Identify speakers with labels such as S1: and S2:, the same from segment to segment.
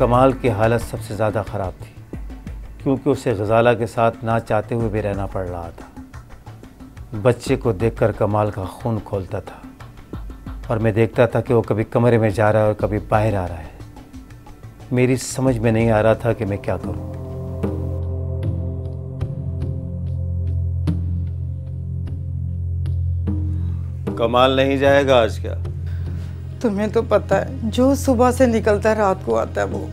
S1: कमाल की हालत सबसे ज़्यादा ख़राब थी, क्योंकि उसे गज़ाला के साथ ना चाहते हुए भी रहना पड़ रहा था। बच्चे को देखकर कमाल का खून खौलता था और मैं देखता था कि वो कभी कमरे में जा रहा है और कभी बाहर आ रहा है। मेरी समझ में नहीं आ रहा था कि मैं क्या करूं। कमाल नहीं जाएगा आज क्या?
S2: तुम्हें तो पता है, जो सुबह से निकलता है रात को आता है वो।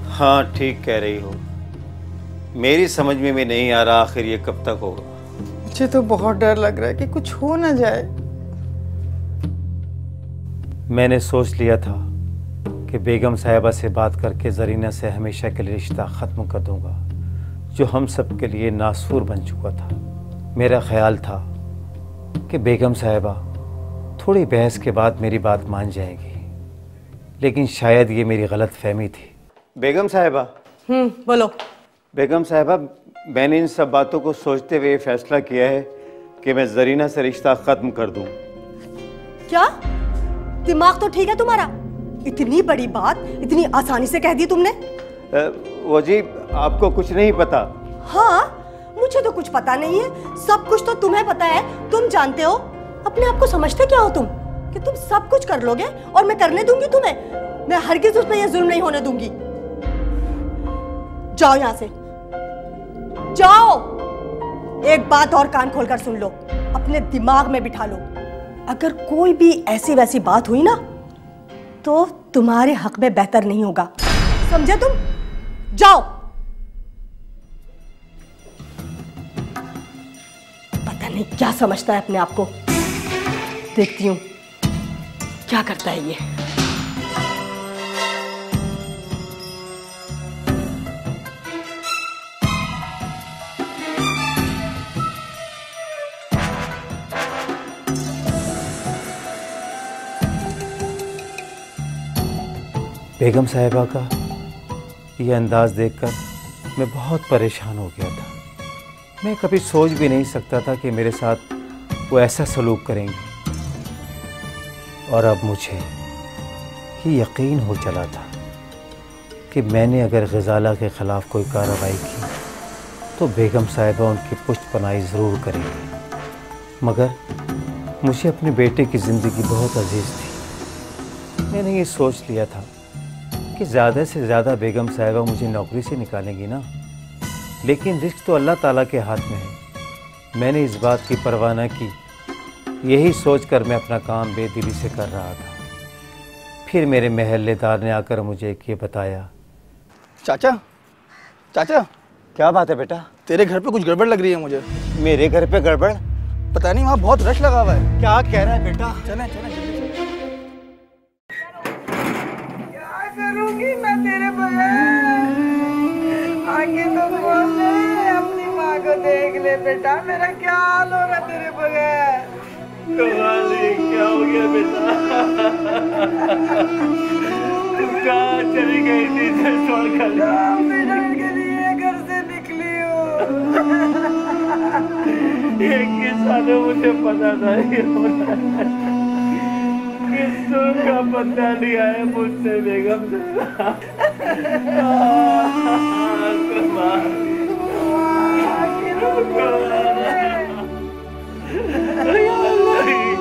S1: हाँ, ठीक कह रही हो। मेरी समझ में भी नहीं आ रहा आखिर ये कब तक होगा।
S2: मुझे तो बहुत डर लग रहा है कि कुछ हो ना जाए।
S1: मैंने सोच लिया था कि बेगम साहिबा से बात करके ज़रीना से हमेशा के लिए रिश्ता ख़त्म कर दूंगा, जो हम सब के लिए नासूर बन चुका था। मेरा ख्याल था कि बेगम साहिबा थोड़ी बहस के बाद मेरी बात मान जाएगी, लेकिन शायद ये मेरी गलत फहमी थी। बेगम साहिबा।
S2: बोलो।
S1: बेगम साहिबा, मैंने इन सब बातों को सोचते हुए फैसला किया है कि मैं ज़रीना से रिश्ता ख़त्म कर दूं।
S3: क्या दिमाग तो ठीक है तुम्हारा? इतनी बड़ी बात इतनी आसानी से कह दी तुमने?
S1: वो जी, आपको कुछ नहीं पता?
S3: हाँ, मुझे तो कुछ पता नहीं है। सब कुछ तो तुम्हें पता है। तुम जानते हो, अपने आप को समझते क्या हो तुम कि तुम सब कुछ कर लोगे और मैं करने दूंगी तुम्हें? मैं हरगिज़ उस पे ये जुल्म नहीं होने दूंगी। जाओ यहां से, जाओ। एक बात और कान खोलकर सुन लो, अपने दिमाग में बिठा लो। अगर कोई भी ऐसी वैसी बात हुई ना तो तुम्हारे हक में बेहतर नहीं होगा, समझे तुम? जाओ। पता नहीं क्या समझता है अपने आप को। देखती हूं क्या करता है ये।
S1: बेगम साहिबा का ये अंदाज़ देखकर मैं बहुत परेशान हो गया था। मैं कभी सोच भी नहीं सकता था कि मेरे साथ वो ऐसा सलूक करेंगी, और अब मुझे ये यकीन हो चला था कि मैंने अगर गज़ाला के ख़िलाफ़ कोई कार्रवाई की तो बेगम साहिबा उनकी पुष्टपनाही ज़रूर करेंगी। मगर मुझे अपने बेटे की ज़िंदगी बहुत अजीज़ थी। मैंने ये सोच लिया था कि ज़्यादा से ज़्यादा बेगम साहिबा मुझे नौकरी से निकालेंगी ना, लेकिन रिस्क तो अल्लाह ताला के हाथ में है। मैंने इस बात की परवाह न की। यही सोचकर मैं अपना काम बेदिली से कर रहा था। फिर मेरे महल्लेदार ने आकर मुझे ये बताया।
S4: चाचा, चाचा,
S1: क्या बात है बेटा?
S4: तेरे घर पे कुछ गड़बड़ लग रही है मुझे।
S1: मेरे घर पे गड़बड़?
S4: पता नहीं, वहाँ बहुत रश लगा हुआ है।
S1: क्या कह रहा है बेटा?
S4: चले चले।
S2: करूंगी मैं तेरे बगैर? आगे तो बोल ले, अपनी माँ को देख ले बेटा, मेरा क्या हाल होगा तेरे बगैर?
S1: कमाली, क्या हो गया बेटा? तुम कहाँ चली गई थी छोड़कर?
S2: बेटा के लिए घर से निकली हूँ।
S1: एक किस्सा तो मुझे पता था ये होना। किस्सों का पता लिया है मुझसे बेगम से।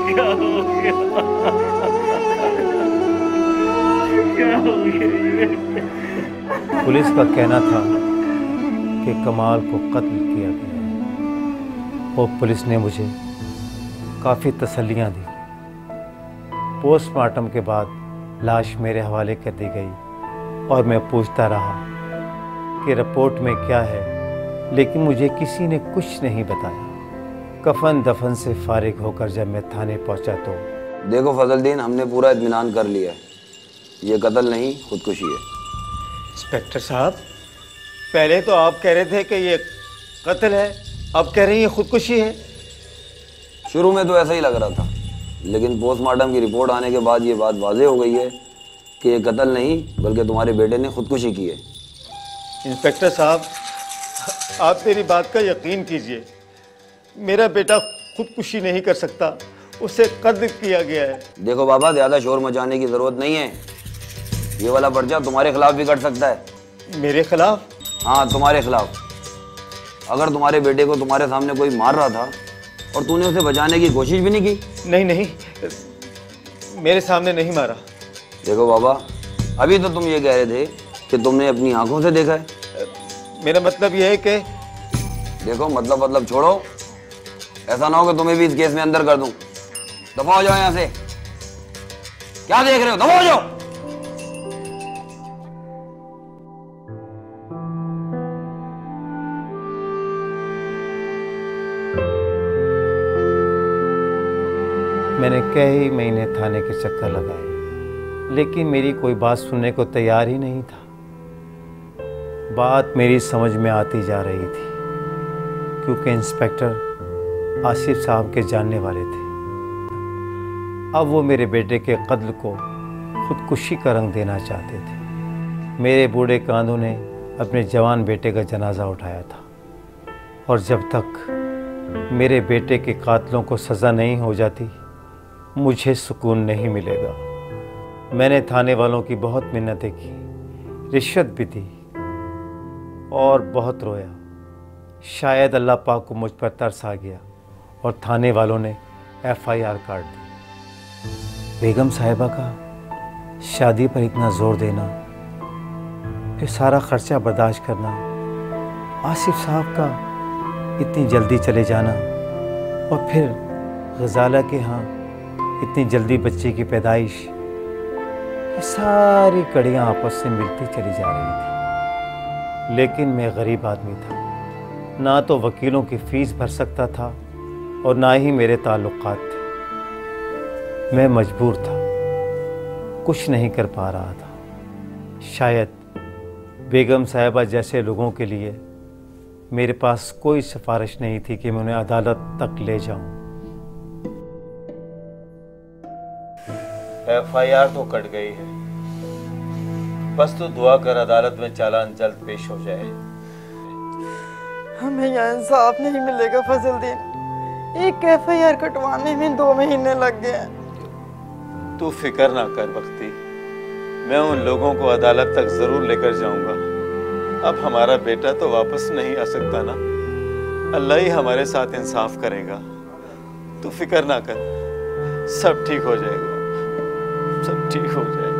S1: क्या हो गया? पुलिस का कहना था कि कमाल को कत्ल किया गया है। और पुलिस ने मुझे काफ़ी तसल्लियाँ दी। पोस्टमार्टम के बाद लाश मेरे हवाले कर दी गई और मैं पूछता रहा कि रिपोर्ट में क्या है, लेकिन मुझे किसी ने कुछ नहीं बताया। कफन दफन से फारिग होकर जब मैं थाने पहुंचा तो
S5: देखो फजलदीन, हमने पूरा इत्मीनान कर लिया है। ये कत्ल नहीं, खुदकुशी है।
S1: इंस्पेक्टर साहब, पहले तो आप कह रहे थे कि ये कत्ल है, अब कह रही हैं खुदकुशी है।
S5: शुरू में तो ऐसा ही लग रहा था, लेकिन पोस्टमार्टम की रिपोर्ट आने के बाद ये बात वाज़ेह हो गई है कि ये कत्ल नहीं बल्कि तुम्हारे बेटे ने खुदकुशी की है।
S1: इंस्पेक्टर साहब, आप मेरी बात का यकीन कीजिए, मेरा बेटा खुदकुशी नहीं कर सकता, उसे कत्ल किया गया है।
S5: देखो बाबा, ज़्यादा शोर मचाने की ज़रूरत नहीं है। ये वाला पर्चा तुम्हारे खिलाफ भी कट सकता है।
S1: मेरे खिलाफ?
S5: हाँ, तुम्हारे खिलाफ। अगर तुम्हारे बेटे को तुम्हारे सामने कोई मार रहा था और तूने उसे बचाने की कोशिश भी नहीं की।
S1: नहीं नहीं, मेरे सामने नहीं मारा।
S5: देखो बाबा, अभी तो तुम ये कह रहे थे कि तुमने अपनी आंखों से देखा है।
S1: मेरा मतलब यह है कि
S5: देखो, मतलब छोड़ो, ऐसा ना हो कि तुम्हें भी इस केस में अंदर कर दूं। दफा हो जाओ यहां से। क्या देख रहे हो? दफा हो जाओ।
S1: मैंने कई महीने थाने के चक्कर लगाए, लेकिन मेरी कोई बात सुनने को तैयार ही नहीं था। बात मेरी समझ में आती जा रही थी, क्योंकि इंस्पेक्टर आसिफ साहब के जानने वाले थे। अब वो मेरे बेटे के कत्ल को खुदकुशी का रंग देना चाहते थे। मेरे बूढ़े कांधों ने अपने जवान बेटे का जनाजा उठाया था, और जब तक मेरे बेटे के कातलों को सज़ा नहीं हो जाती, मुझे सुकून नहीं मिलेगा। मैंने थाने वालों की बहुत मिन्नतें की, रिश्वत भी दी और बहुत रोया। शायद अल्लाह पाक को मुझ पर तरस आ गया और थाने वालों ने FIR काट दी। बेगम साहिबा का शादी पर इतना ज़ोर देना, फिर सारा खर्चा बर्दाश्त करना, आसिफ साहब का इतनी जल्दी चले जाना, और फिर गजाला के यहाँ इतनी जल्दी बच्चे की पैदाइश, ये सारी कड़ियाँ आपस से मिलती चली जा रही थी। लेकिन मैं गरीब आदमी था, ना तो वकीलों की फ़ीस भर सकता था और ना ही मेरे ताल्लुकात थे। मैं मजबूर था, कुछ नहीं कर पा रहा था। शायद बेगम साहिबा जैसे लोगों के लिए मेरे पास कोई सिफारिश नहीं थी कि मैं उन्हें अदालत तक ले जाऊं। FIR तो कट गई है, बस तो दुआ कर अदालत में चालान जल्द पेश हो जाए।
S2: हमें यहाँ इंसाफ नहीं मिलेगा फजलुद्दीन। एक FIR कटवाने में 2 महीने लग गए।
S1: तू फिक्र ना कर बख्ती, मैं उन लोगों को अदालत तक जरूर लेकर जाऊंगा। अब हमारा बेटा तो वापस नहीं आ सकता ना, अल्लाह ही हमारे साथ इंसाफ करेगा। तू फिक्र ना कर, सब ठीक हो जाएगा, सब ठीक हो जाएगा।